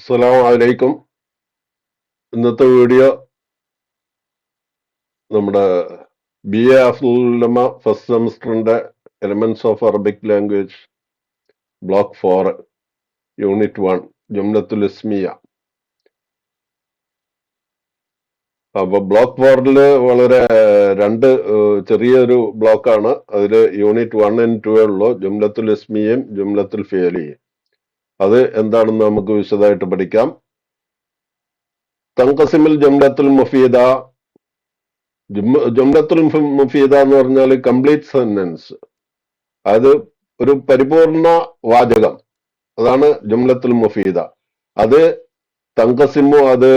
അസ്സലാമു അലൈക്കും. ഇന്നത്തെ വീഡിയോ നമ്മുടെ BA അഫ്ലുൽ ഉലമ ഫസ്റ്റ് സെമസ്റ്ററിന്റെ elements of Arabic language block 4 unit 1 ജുംലത്തുൽ ഇസ്മിയ. അപ്പൊ ബ്ലോക്ക് 4 വളരെ രണ്ട് ചെറിയൊരു ബ്ലോക്കാണ്. അതില് യൂണിറ്റ് 1 and 2 ഉള്ളൂ, ജുംലത്തുൽ ഇസ്മിയയും ജുംലത്തുൽ ഫിയലിയും. അത് എന്താണെന്ന് നമുക്ക് വിശദമായിട്ട് പഠിക്കാം. തൻഖസിമുൽ ജംലത്തുൽ മുഫീദ. ജുംലത്തുൽ മുഫീദ എന്ന് പറഞ്ഞാൽ കംപ്ലീറ്റ് സെന്റൻസ്, അത് ഒരു പരിപൂർണ വാചകം, അതാണ് ജുംലത്തുൽ മുഫീദ. അത് തൻഖസിമു, അത്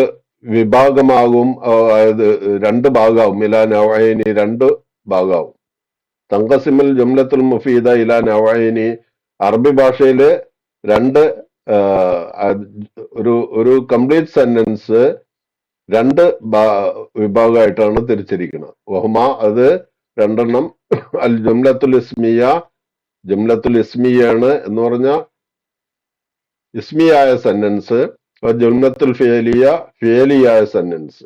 വിഭാഗമാകും, അതായത് രണ്ട് ഭാഗമാവും. ഇലാ നവൈനി, രണ്ട് ഭാഗമാവും. തൻഖസിമുൽ ജുംലത്തുൽ മുഫീദ ഇലാ നവൈനി. അറബി ഭാഷയില് രണ്ട് ഒരു കംപ്ലീറ്റ് സെന്റൻസ് രണ്ട് വിഭാഗമായിട്ടാണ് തിരിച്ചിരിക്കുന്നത്. വഹുമ, അത് രണ്ടെണ്ണം. അൽ ജുംലത്തുൽ ഇസ്മിയ, ജുംലത്തുൽ ഇസ്മിയാണ് എന്ന് പറഞ്ഞാൽ ഇസ്മിയായ സെന്റൻസ്. ജുംലത്തുൽ ഫിയലിയ, ഫിയലിയായ സെന്റൻസ്.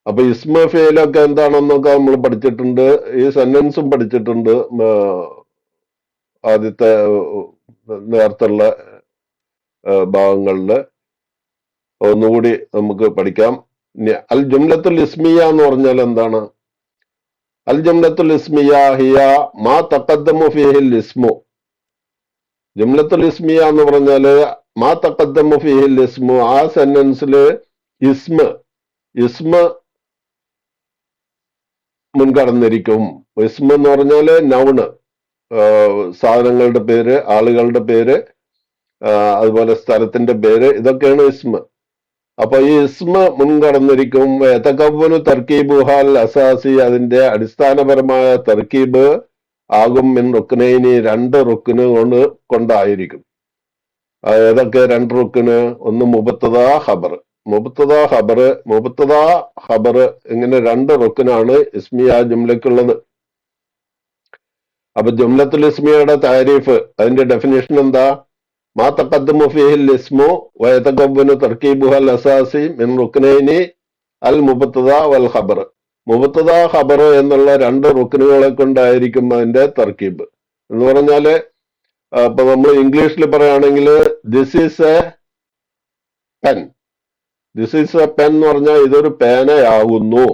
അപ്പൊ ഇസ്മ ഫിയലൊക്കെ എന്താണെന്നൊക്കെ നമ്മൾ പഠിച്ചിട്ടുണ്ട്, ഈ സെന്റൻസും പഠിച്ചിട്ടുണ്ട് ആദ്യത്തെ നേരത്തുള്ള ഭാഗങ്ങളില്. ഒന്നുകൂടി നമുക്ക് പഠിക്കാം. അൽ ജുംലത്തുൽ ഇസ്മിയ എന്ന് പറഞ്ഞാൽ എന്താണ്? അൽ ജുംലത്തുൽ ഇസ്മിയ ഹിയ മാ തഖദ്ദമു ഫീഹിൽ ഇസ്മു. ജുംലത്തുൽ ഇസ്മിയ എന്ന് പറഞ്ഞാല് മാ തഖദ്ദമു ഫീഹിൽ ഇസ്മു, ആ സെന്റൻസില് ഇസ്മ മുൻകടന്നിരിക്കും. ഇസ്മ എന്ന് പറഞ്ഞാല് നൗണ്, സാധനങ്ങളുടെ പേര്, ആളുകളുടെ പേര്, അതുപോലെ സ്ഥലത്തിന്റെ പേര്, ഇതൊക്കെയാണ് ഇസ്മ. അപ്പൊ ഈ ഇസ്മ മുൻകടന്നിരിക്കും. യതകവ്വനു തർക്കീബുഹാൽ അസാസി, അതിന്റെ അടിസ്ഥാനപരമായ തർക്കീബ് ആകും മിൻ റുക്നൈനി, രണ്ട് റുക്കിന് കൊണ്ടായിരിക്കും. ഏതൊക്കെ രണ്ട് റുക്കിന്? ഒന്ന് മുബത്തദാ ഖബർ. മുബത്തദാ ഖബർ, ഇങ്ങനെ രണ്ട് റുക്കിനാണ് ഇസ്മിയ ജുംലക്കുള്ളത്. അപ്പൊ ജുംലത്തുൽ ഇസ്മിയയുടെ താരീഫ്, അതിന്റെ ഡെഫിനേഷൻ എന്താ? മാ തഖദ്ദമു ഫീഹിൽ ഇസ്മു വയതകവ്വനു തർക്കീബുഹൽ അസാസി മിൻ റുക്നൈനി അൽ മുബത്തദാ വൽ ഖബർ. മുബത്തദാ ഖബർ എന്നുള്ള രണ്ട് റുക്നുകളെ കൊണ്ടായിരിക്കും അതിന്റെ തർക്കീബ്. എന്ന് പറഞ്ഞാല് ഇപ്പൊ നമ്മൾ ഇംഗ്ലീഷിൽ പറയുകയാണെങ്കിൽ this is A pen. This is A pen എന്ന് പറഞ്ഞാൽ ഇതൊരു പേനയാകുന്നു.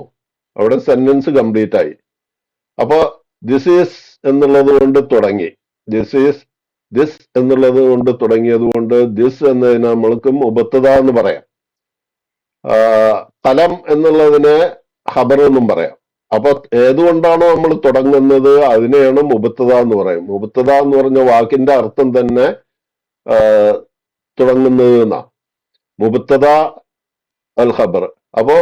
അവിടെ സെന്റൻസ് കംപ്ലീറ്റ് ആയി. അപ്പൊ ദിസ് ഈസ് എന്നുള്ളത് കൊണ്ട് തുടങ്ങി, ദിസ് എന്നുള്ളത് കൊണ്ട് തുടങ്ങിയത് കൊണ്ട് ദിസ് എന്നതിന് നമ്മൾക്ക് മുബത്തദ എന്ന് പറയാം. കലം എന്നുള്ളതിനെ ഖബർ എന്നും പറയാം. അപ്പൊ ഏതുകൊണ്ടാണോ നമ്മൾ തുടങ്ങുന്നത് അതിനെയാണ് മുബത്തദ എന്ന് പറയും. മുബത്തദ എന്ന് പറഞ്ഞ വാക്കിന്റെ അർത്ഥം തന്നെ തുടങ്ങുന്നത് എന്നാ, മുബത്തദ അൽ ഖബർ. അപ്പോ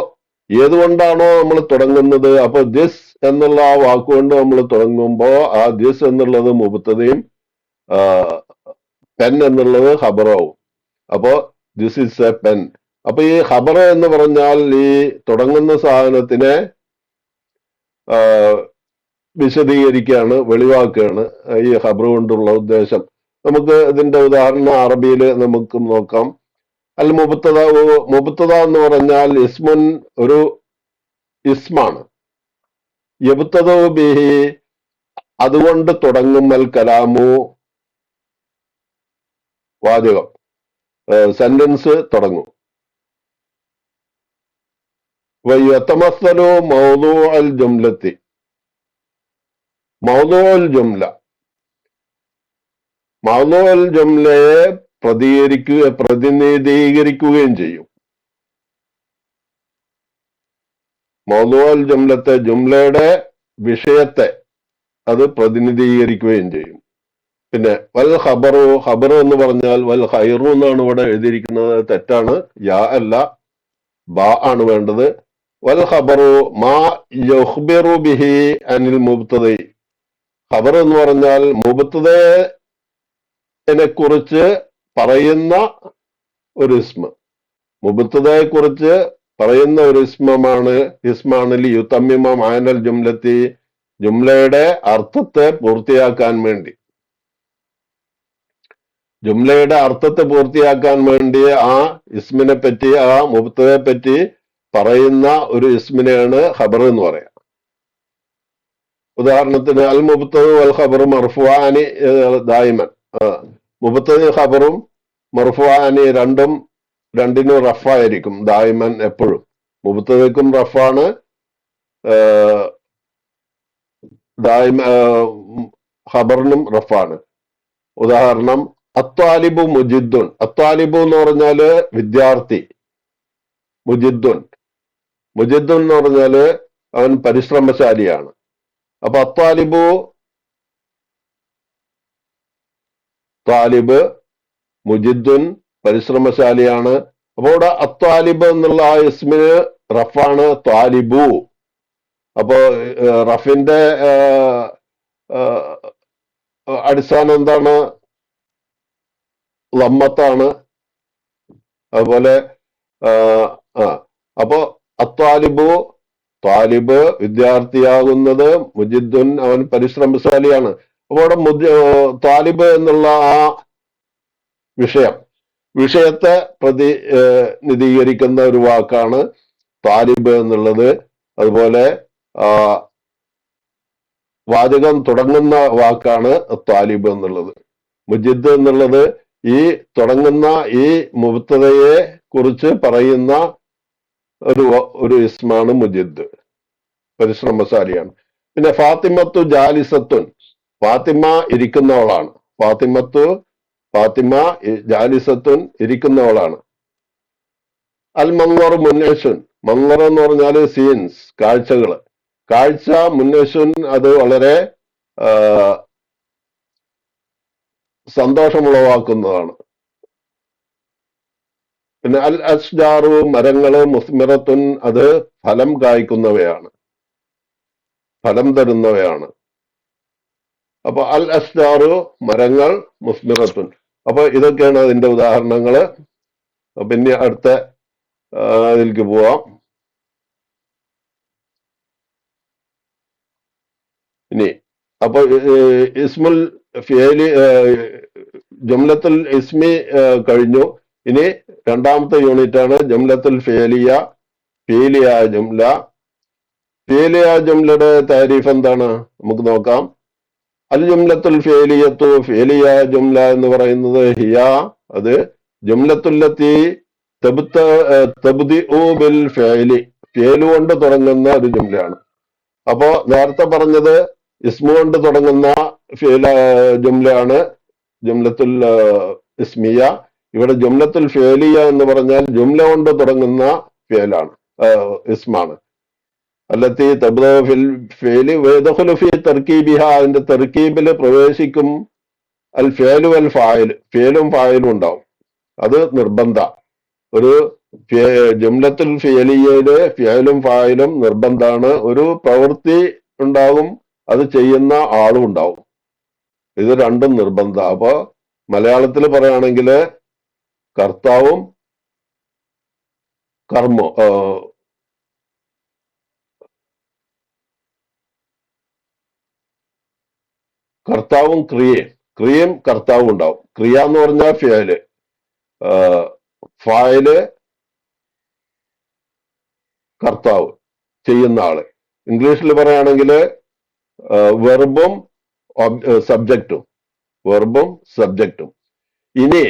ഏതുകൊണ്ടാണോ നമ്മൾ തുടങ്ങുന്നത്, അപ്പൊ ദിസ് എന്നുള്ള ആ വാക്കുകൊണ്ട് നമ്മൾ തുടങ്ങുമ്പോ ആ ദിസ് എന്നുള്ളത് മുബത്തദയും പെൻ എന്നുള്ളത് ഖബറാവും. അപ്പോ ദിസ് ഇസ് എ പെൻ. അപ്പൊ ഈ ഖബർ എന്ന് പറഞ്ഞാൽ ഈ തുടങ്ങുന്ന സാധനത്തിനെ വിശദീകരിക്കുകയാണ്, വെളിവാക്കുകയാണ് ഈ ഖബർ കൊണ്ടുള്ള ഉദ്ദേശം. നമുക്ക് ഇതിന്റെ ഉദാഹരണം അറബിയിൽ നമുക്ക് നോക്കാം. അൽ മുബത്തദ എന്ന് പറഞ്ഞാൽ ഇസ്മുൻ, ഒരു ഇസ്മാണ്. യബ്തദഉ ബിഹി, അതുകൊണ്ട് തുടങ്ങും. അൽ കലാമു, വാചകം, സെന്റൻസ് തുടങ്ങും. വയതമസ്സലു മൗദൂഅൽ ജുംലത്തി, മൗദൂഉൽ ജുംലയെ പ്രതിനിധീകരിക്കുകയും ചെയ്യും. മൗദൂഉൽ ജുംലത്തെ, ജുംലയുടെ വിഷയത്തെ അത് പ്രതിനിധീകരിക്കുകയും ചെയ്യും. പിന്നെ വൽ ഖബറു, ഖബർ എന്ന് പറഞ്ഞാൽ വൽ ഖൈറു എന്നാണ് ഇവിടെ എഴുതിയിരിക്കുന്നത്, തെറ്റാണ്. യാ അല്ല, ബാ ആണ് വേണ്ടത്. വൽ ഖബറു മാ യുഖ്ബിറു ബിഹി അനിൽ മുബ്തദി. ഖബർ എന്ന് പറഞ്ഞാൽ മുബ്തദയെ കുറിച്ച് പറയുന്ന ഒരു ഇസ്മ, മുബ്തദയെ കുറിച്ച് പറയുന്ന ഒരു ഇസ്മാണ് ലിയുതമ്മിമ മഅനൽ ജുംലത്തി, ജുംലയുടെ അർത്ഥത്തെ പൂർത്തിയാക്കാൻ വേണ്ടി. ജുംലയുടെ അർത്ഥത്തെ പൂർത്തിയാക്കാൻ വേണ്ടി ആ ഇസ്മിനെ പറ്റി, ആ മുബ്തദയെ പറ്റി പറയുന്ന ഒരു ഇസ്മിനെയാണ് ഖബർ എന്ന് പറയാം. ഉദാഹരണത്തിന് അൽ മുബ്തദ വൽ ഖബർ മർഫുആനി ദായിമൻ. മുബ്തദ ഖബറും മർഫുആനി രണ്ടിനും റഫായിരിക്കും ദായിമൻ എപ്പോഴും. മുബ്തദക്കും റഫാണ്, ഖബറിനും റഫാണ്. ഉദാഹരണം അത്വാലിബു മുജിദ്ദുൻ. അത്വാലിബു എന്ന് പറഞ്ഞാല് വിദ്യാർത്ഥി, മുജിദ്ദുൻ എന്ന് പറഞ്ഞാല് അവൻ പരിശ്രമശാലിയാണ്. അപ്പൊ അത്വാലിബു, താലിബ്, മുജിദ്ദുൻ പരിശ്രമശാലിയാണ്. അപ്പൊ ഇവിടെ അത്വാലിബ് എന്നുള്ള ആ ഇസ്മിന് റഫാണ് ത്വാലിബു. അപ്പോ റഫിന്റെ അടിസ്ഥാനം എന്താണ്? ലമ്മത്താണ്. അതുപോലെ അപ്പോ അത്വാലിബു, ത്വാലിബ് വിദ്യാർത്ഥിയാകുന്നത്, മുജിദ്ദുൻ അവൻ പരിശ്രമശാലിയാണ്. അപ്പൊ അവിടെ ത്വാലിബ് എന്നുള്ള ആ വിഷയത്തെ പ്രതിനിധീകരിക്കുന്ന ഒരു വാക്കാണ് ത്വാലിബ് എന്നുള്ളത്. അതുപോലെ വാചകം തുടങ്ങുന്ന വാക്കാണ് ത്വാലിബ് എന്നുള്ളത്. മുജിദ് എന്നുള്ളത് ഈ തുടങ്ങുന്ന ഈ മുബ്തദയെ കുറിച്ച് പറയുന്ന ഒരു ഇസ്മാണ് മുജിദ്, പരിശ്രമശാലിയാണ്. പിന്നെ ഫാത്തിമത്തു ജാലിസത്തുൻ, ഫാത്തിമ ഇരിക്കുന്നവളാണ്. ഫാത്തിമ ജാലിസത്തുൻ ഇരിക്കുന്നവളാണ്. അൽ മൻവർ മുന്നേഷുൻ, മൻവർ എന്ന് പറഞ്ഞാല് സീൻസ്, കാഴ്ച. മുന്നേഷുൻ അത് വളരെ സന്തോഷമുളവാക്കുന്നതാണ്. പിന്നെ അൽ അസ്ജാറു മരങ്ങള്, മുസ്മിറത്തുൻ അത് ഫലം കായ്ക്കുന്നവയാണ്, ഫലം തരുന്നവയാണ്. അപ്പൊ അൽ അസ്ജാറു മരങ്ങൾ, മുസ്മിറത്തുൻ. അപ്പൊ ഇതൊക്കെയാണ് അതിന്റെ ഉദാഹരണങ്ങള്. പിന്നെ അടുത്ത ഇതിലേക്ക് പോവാം. ഇനി അപ്പൊ ഇസ്മുൽ ഫിയലി, ജുംലത്തുൽ ഇസ്മി കഴിഞ്ഞു. ഇനി രണ്ടാമത്തെ യൂണിറ്റ് ആണ് ജുംലത്തുൽ ഫിയലിയായ ജുംല. ഫിയലിയായ ജുംലയുടെ താരീഫ് എന്താണ് നമുക്ക് നോക്കാം. അൽ ജുംലത്തുൽ ഫിയലിയത്തു, ഫിയലിയായ ജുംല എന്ന് പറയുന്നത് ഹിയ അത് ജുംലത്തുല്ലത്തി തബ്ദിഉ ബിൽ ഫിയലി, ഫിയല് കൊണ്ട് തുടങ്ങുന്ന ഒരു ജുംലയാണ്. അപ്പോ നേരത്തെ പറഞ്ഞത് ഇസ്മു കൊണ്ട് തുടങ്ങുന്ന ജുംലയാണ് ജുംലത്തുൽ ഇസ്മിയ. ഇവിടെ ജുംലത്തുൽ ഫിയലിയ എന്ന് പറഞ്ഞാൽ ജുംല കൊണ്ട് തുടങ്ങുന്ന ഫിയലാണ്, ഇസ്മാണ്. അല്ലത്തി തബ്ദഉ ഫിൽ ഫിയലി വയദ്ഖുലു ഫീ തർകീബിഹ, അതിന്റെ തർക്കീബിൽ പ്രവേശിക്കും അൽ ഫിയലു വൽ ഫായിൽ, ഫിയലും ഫായിലും ഉണ്ടാവും. അത് നിർബന്ധ. ഒരു ജുംലത്തുൽ ഫിയലിയയില് ഫിയലും ഫായിലും നിർബന്ധാണ്. ഒരു പ്രവൃത്തി ഉണ്ടാകും, അത് ചെയ്യുന്ന ആളും ഉണ്ടാവും. ഇത് രണ്ടും നിർബന്ധ. അപ്പൊ മലയാളത്തിൽ പറയുകയാണെങ്കിൽ കർത്താവും കർത്താവും ക്രിയയും കർത്താവും ഉണ്ടാവും. ക്രിയ എന്ന് പറഞ്ഞാൽ ഫിയല്, ഫായില് കർത്താവ്, ചെയ്യുന്ന ആള്. ഇംഗ്ലീഷിൽ പറയുകയാണെങ്കിൽ വെർബും സബ്ജക്റ്റും. ഇനി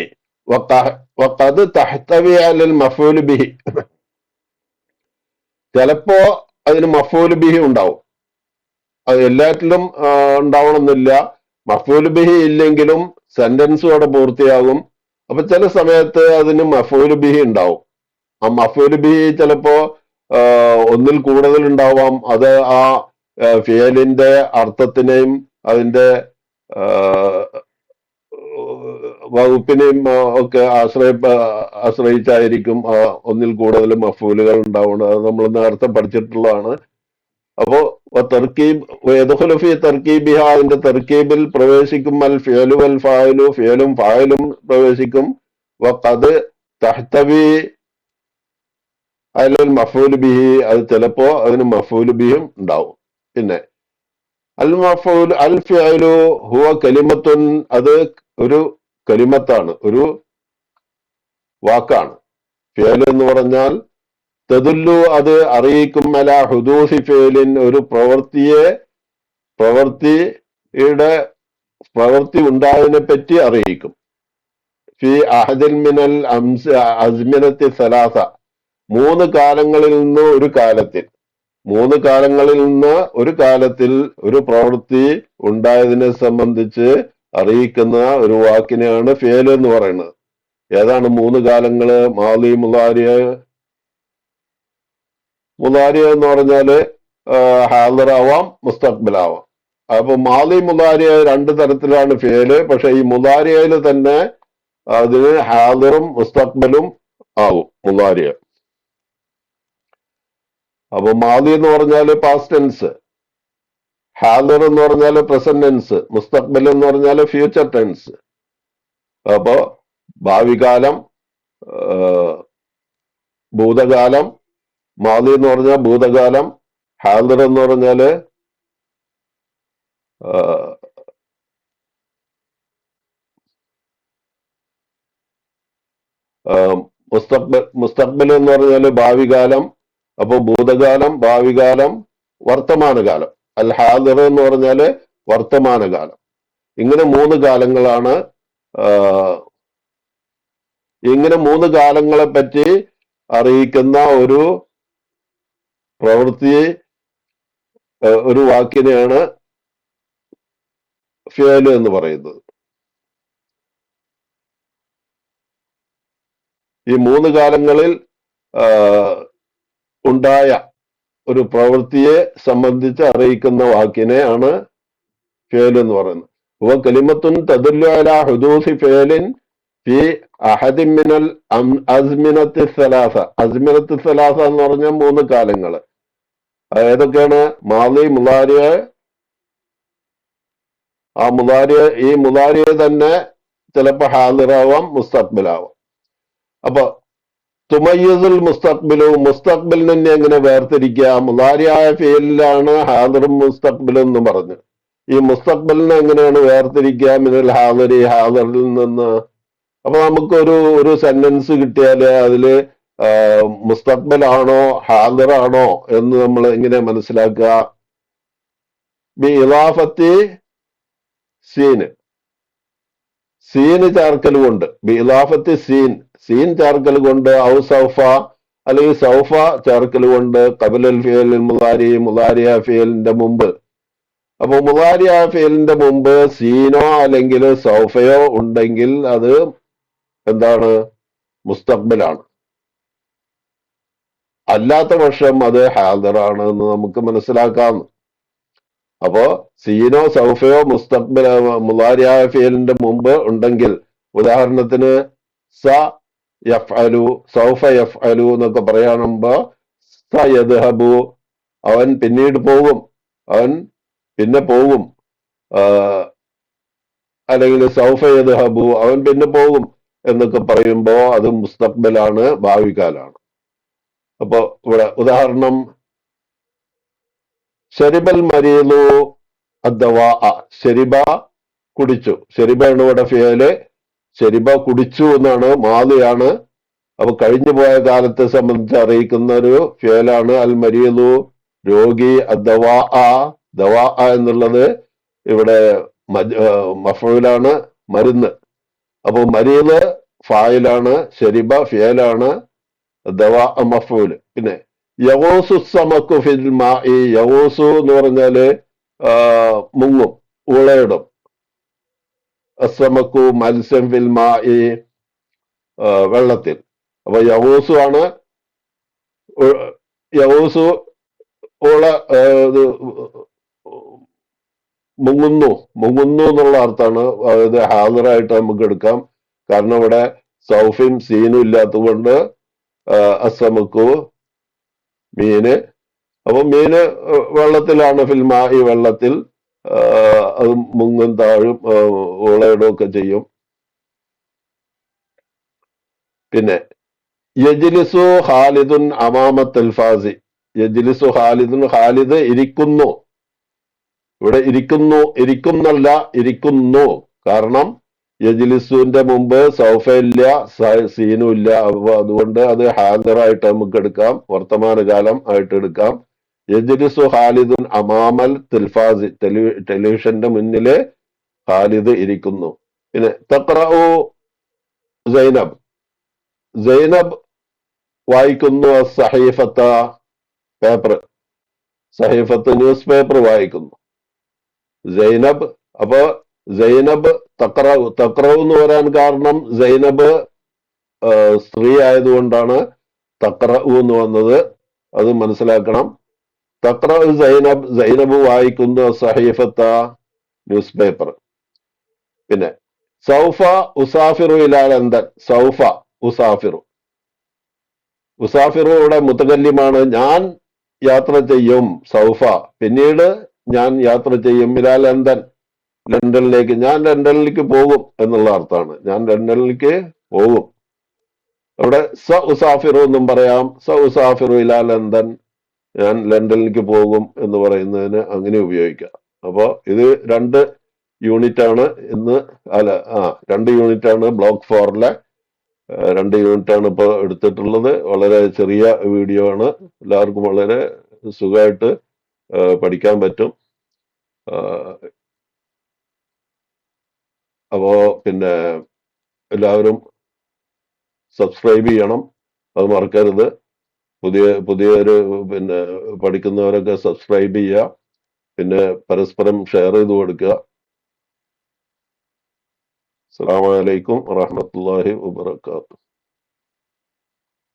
വഖദ് തഹ്തവി അലൽ മഫ്ഊൽ ബിഹി, ചിലപ്പോ അതിന് മഫ്ഊൽ ബിഹി ഉണ്ടാവും. അത് എല്ലാറ്റിലും ഉണ്ടാവണമെന്നില്ല. മഫ്ഊൽ ബിഹി ഇല്ലെങ്കിലും സെന്റൻസ് അവിടെ പൂർത്തിയാകും. അപ്പൊ ചില സമയത്ത് അതിന് മഫ്ഊൽ ബിഹി ഉണ്ടാവും. ആ മഫ്ഊൽ ബിഹി ചിലപ്പോ ഒന്നിൽ കൂടുതൽ ഉണ്ടാവാം. അത് ആ ഫിയലിന്റെ അർത്ഥത്തിനെയും അതിന്റെ വകുപ്പിനെയും ഒക്കെ ആശ്രയിച്ചായിരിക്കും ഒന്നിൽ കൂടുതൽ മഫ്ഊലുകൾ ഉണ്ടാവുന്നത്. അത് നമ്മൾ നേരത്തെ പഠിച്ചിട്ടുള്ളതാണ്. അപ്പോ തർക്കീബിഹ, അതിന്റെ തർക്കീബിൽ പ്രവേശിക്കും അൽ ഫിയലു വൽ ഫായിലു, ഫിയലും ഫായിലും പ്രവേശിക്കും. വഖദ് തഹ്തവി അലൽ മഫ്ഊൽ ബിഹി, അത് ചിലപ്പോ അതിന് മഫ്ഊൽ ബിഹിയും ഉണ്ടാവും. പിന്നെ അൽ ഫിഅലു ഹുവ കലിമത്തുൻ, അത് ഒരു കലിമത്താണ്, ഒരു വാക്കാണ്. ഫിയൽ എന്ന് പറഞ്ഞാൽ തദുല്ലു, അത് അറിയിക്കും, അലാ ഹുദൂസി ഫിയലിൻ, ഒരു പ്രവൃത്തിയുടെ പ്രവൃത്തി ഉണ്ടായതിനെ പറ്റി അറിയിക്കും. ഫി അഹദിൽ മിനൽ അസ്മിനത്തി സലാസ, മൂന്ന് കാലങ്ങളിൽ നിന്ന് ഒരു കാലത്തിൽ, ഒരു പ്രവൃത്തി ഉണ്ടായതിനെ സംബന്ധിച്ച് അറിയിക്കുന്ന ഒരു വാക്കിനെയാണ് ഫിയൽ എന്ന് പറയുന്നത്. ഏതാണ് മൂന്ന് കാലങ്ങള്? മാളി, മുലാരിയ. മുലാരിയ എന്ന് പറഞ്ഞാല് ഹാദിറാവാം, മുസ്തഖ്ബിലാവാം. അപ്പൊ മാളി മുലാരിയ രണ്ട് തരത്തിലാണ് ഫിയല്. പക്ഷെ ഈ മുലാരിയയില് തന്നെ അതിന് ഹാദിറും മുസ്തഖ്ബലും ആവും മുലാരിയ. അപ്പൊ മാളി എന്ന് പറഞ്ഞാല് പാസ്റ്റ് ടെൻസ്, ഹാദിർ എന്ന് പറഞ്ഞാല് പ്രസന്റ് ടെൻസ്, മുസ്തഖ്ബൽ എന്ന് പറഞ്ഞാല് ഫ്യൂച്ചർ ടെൻസ്. അപ്പോ ഭാവികാലം, ഭൂതകാലം. മാളി എന്ന് പറഞ്ഞാൽ ഭൂതകാലം, ഹാദിർ എന്ന് പറഞ്ഞാല് മുസ്തഖ്ബൽ എന്ന് പറഞ്ഞാല് ഭാവികാലം. അപ്പൊ ഭൂതകാലം, ഭാവികാലം, വർത്തമാനകാലം. അൽ ഹാദിർ എന്ന് പറഞ്ഞാല് വർത്തമാനകാലം. ഇങ്ങനെ മൂന്ന് കാലങ്ങളാണ്. ഇങ്ങനെ മൂന്ന് കാലങ്ങളെ പറ്റി അറിയിക്കുന്ന ഒരു പ്രവൃത്തി, ഒരു വാക്കിനെയാണ് ഫിയല് എന്ന് പറയുന്നത്. ഈ മൂന്ന് കാലങ്ങളിൽ ഉണ്ടായ ഒരു പ്രവൃത്തിയെ സംബന്ധിച്ച് അറിയിക്കുന്ന വാക്കിനെ ആണ് ഫിയൽ എന്ന് പറയുന്നത്. വ കലിമത്തുൻ തദുല്ലു അലാ ഹുദൂസി ഫിയലിൻ ഫി അഹദിൻ മിനൽ അസ്മിനത്തി സലാസ. അസ്മിനത്തി സലാസ എന്ന് പറഞ്ഞാൽ മൂന്ന് കാലങ്ങള്. ഏതൊക്കെയാണ്? മാളി, മുലാരിയ. ഈ മുലാരിയ തന്നെ ചിലപ്പോ ഹാദിറാവാം, മുസ്തഖ്ബിലാവാം. അപ്പൊ തുമയ്യിസുൽ മുസ്തഖ്ബിലിനെ എങ്ങനെ വേർതിരിക്കുക? മുലാരിയായ ഫിയലിലാണ് ഹാദിറും മുസ്തഖ്ബിലും എന്ന് പറഞ്ഞു. ഈ മുസ്തഖ്ബിലിനെ എങ്ങനെയാണ് വേർതിരിക്കുക? മിനൽ ഹാദിറിൽ നിന്ന്. അപ്പൊ നമുക്കൊരു സെന്റൻസ് കിട്ടിയാല് അതില് മുസ്തഖ്ബൽ ആണോ ഹാദിറാണോ എന്ന് നമ്മൾ എങ്ങനെ മനസ്സിലാക്കുക? ബി ഇളാഫത്തി സീന് ചേർക്കൽ കൊണ്ട്, ബി ഇളാഫത്തി സീൻ ചേർക്കൽ കൊണ്ട്, ഔ സൗഫ, അല്ലെങ്കിൽ സൗഫ ചേർക്കൽ കൊണ്ട്, ഖബലൽ ഫിയലിൽ മുലാരിയ ഫിയലിന്റെ മുമ്പ്. അപ്പൊ മുലാരിയ ഫിയലിന്റെ മുമ്പ് സീനോ അല്ലെങ്കിൽ സൗഫയോ ഉണ്ടെങ്കിൽ അത് എന്താണ്? മുസ്തഖ്ബലാണ്. അല്ലാത്ത പക്ഷം അത് ഹാദിറാണ് എന്ന് നമുക്ക് മനസ്സിലാക്കാം. അപ്പോ സീനോ സൗഫയോ മുലാരിയ ഫിയലിന്റെ മുമ്പ് ഉണ്ടെങ്കിൽ, ഉദാഹരണത്തിന് സ യഫ്അലു, സൗഫ യഫ്അലു എന്നൊക്കെ പറയാനുമ്പോ സ യദ്ഹബു, അവൻ പിന്നീട് പോകും, അവൻ പിന്നെ പോകും. അല്ലെങ്കിൽ സൗഫ യദ്ഹബു, അവൻ പിന്നെ പോകും എന്നൊക്കെ പറയുമ്പോ അത് മുസ്തഖ്ബലാണ്, ഭാവികാലാണ്. അപ്പൊ ഇവിടെ ഉദാഹരണം, ശരിബൽ മരീദു അദ്ദവാ, ശരിബ കുടിച്ചു. ശരിബയാണ് ഇവിടെ ഫിയല്. ശരിബ കുടിച്ചു എന്നാണ്, മാളിയാണ്. അപ്പൊ കഴിഞ്ഞു പോയ കാലത്തെ സംബന്ധിച്ച് അറിയിക്കുന്ന ഒരു ഫിയലാണ് അൽ മരീദു, രോഗി. അദ്ദവാ എന്നുള്ളത് ഇവിടെ മഫ്ഊലാണ്, മരുന്ന്. അപ്പൊ മരീദ് ഫായിലാണ്, ശരിബ ഫിയലാണ്, ദവാ മഫ്ഊല്. പിന്നെ യഗൂസു സമക്കു ഫിൽ മാഇ, യഗൂസു എന്ന് പറഞ്ഞാല് മുങ്ങും, ഊളയിടും. അസമക്കു മത്സ്യം, ഫിൽ മാഇ വെള്ളത്തിൽ. അപ്പൊ യഗൂസു ആണ്, യഗൂസു ഊള മുങ്ങുന്നു എന്നുള്ള അർത്ഥമാണ്. അതായത് ഹാദിറായിട്ട് നമുക്ക് എടുക്കാം. കാരണം ഇവിടെ സൗഫിൻ സീനും ഇല്ലാത്തതുകൊണ്ട് അസമക്കു മീന്. അപ്പൊ മീന് വെള്ളത്തിലാണ്, ഫിൽമാ ഈ വെള്ളത്തിൽ അത് മുങ്ങും, താഴും, ഊളയിടും ഒക്കെ ചെയ്യും. പിന്നെ യജ്ലിസു ഖാലിദുൻ അമാമത്തുൽ ഫാസി, യജ്ലിസു ഖാലിദുൻ, ഖാലിദ് ഇരിക്കുന്നു. ഇവിടെ ഇരിക്കുന്നല്ല, ഇരിക്കുന്നു. കാരണം യജ്ലിസുവിന്റെ മുമ്പ് സൗഫ ഇല്ല, സീനും ഇല്ല. അപ്പൊ അതുകൊണ്ട് അത് ഹാദറായിട്ട് നമുക്ക് എടുക്കാം, വർത്തമാനകാലം ആയിട്ട് എടുക്കാം. യജ്ലിസു ഖാലിദുൻ അമാമൽ തിൽഫാസി, ടെലിവിഷന്റെ മുന്നില് ഖാലിദ് ഇരിക്കുന്നു. പിന്നെ തഖ്റഉ സൈനബ്, സൈനബ് വായിക്കുന്നു സഹീഫത്ത, പേപ്പർ, സഹീഫത്ത് ന്യൂസ് പേപ്പർ വായിക്കുന്നു. സൈനബ്, അപ്പൊ സൈനബ് തക്റവ് എന്ന് പറയാൻ കാരണം സൈനബ് സ്ത്രീ ആയതുകൊണ്ടാണ് തക്റഉ എന്ന് വന്നത്. അത് മനസ്സിലാക്കണം. തക്റഉ സൈനബ്, സൈനബ് വായിക്കുന്നു സഹീഫത്ത, ന്യൂസ് പേപ്പർ. പിന്നെ സൗഫ ഉസാഫിറു ഇലാ ലണ്ടൻ, സൗഫ ഉസാഫിറു, ഉസാഫിറു ഇവിടെ മുത്തകല്ലിമാണ്. ഞാൻ യാത്ര ചെയ്യും, സൗഫ പിന്നീട് ഞാൻ യാത്ര ചെയ്യും, ഇലാ ലണ്ടൻ ലണ്ടനിലേക്ക്, ഞാൻ ലണ്ടനിലേക്ക് പോകും എന്നുള്ള അർത്ഥമാണ്. ഞാൻ ലണ്ടനിലേക്ക് പോകും. അവിടെ സ ഉസാഫിറു എന്നും പറയാം, സ ഉസാഫിറു ഇലാ ലണ്ടൻ, ഞാൻ ലണ്ടനിലേക്ക് പോകും എന്ന് പറയുന്നതിന് അങ്ങനെ ഉപയോഗിക്കാം. അപ്പോ ഇത് 2 യൂണിറ്റ് ആണ് ഇന്ന്, അല്ല 2 യൂണിറ്റ് ആണ് ബ്ലോക്ക് 4ലെ 2 യൂണിറ്റ് ആണ് ഇപ്പോൾ എടുത്തിട്ടുള്ളത്. വളരെ ചെറിയ വീഡിയോ ആണ്, എല്ലാവർക്കും വളരെ സുഖമായിട്ട് പഠിക്കാൻ പറ്റും. അപ്പോ പിന്നെ എല്ലാവരും സബ്സ്ക്രൈബ് ചെയ്യണം, അത് മറക്കരുത്. പുതിയൊരു പിന്നെ പഠിക്കുന്നവരൊക്കെ സബ്സ്ക്രൈബ് ചെയ്യുക, പിന്നെ പരസ്പരം ഷെയർ ചെയ്ത് കൊടുക്കുക. അസ്സലാമു അലൈക്കും വറഹ്മത്തുള്ളാഹി വബറകാതുഹു.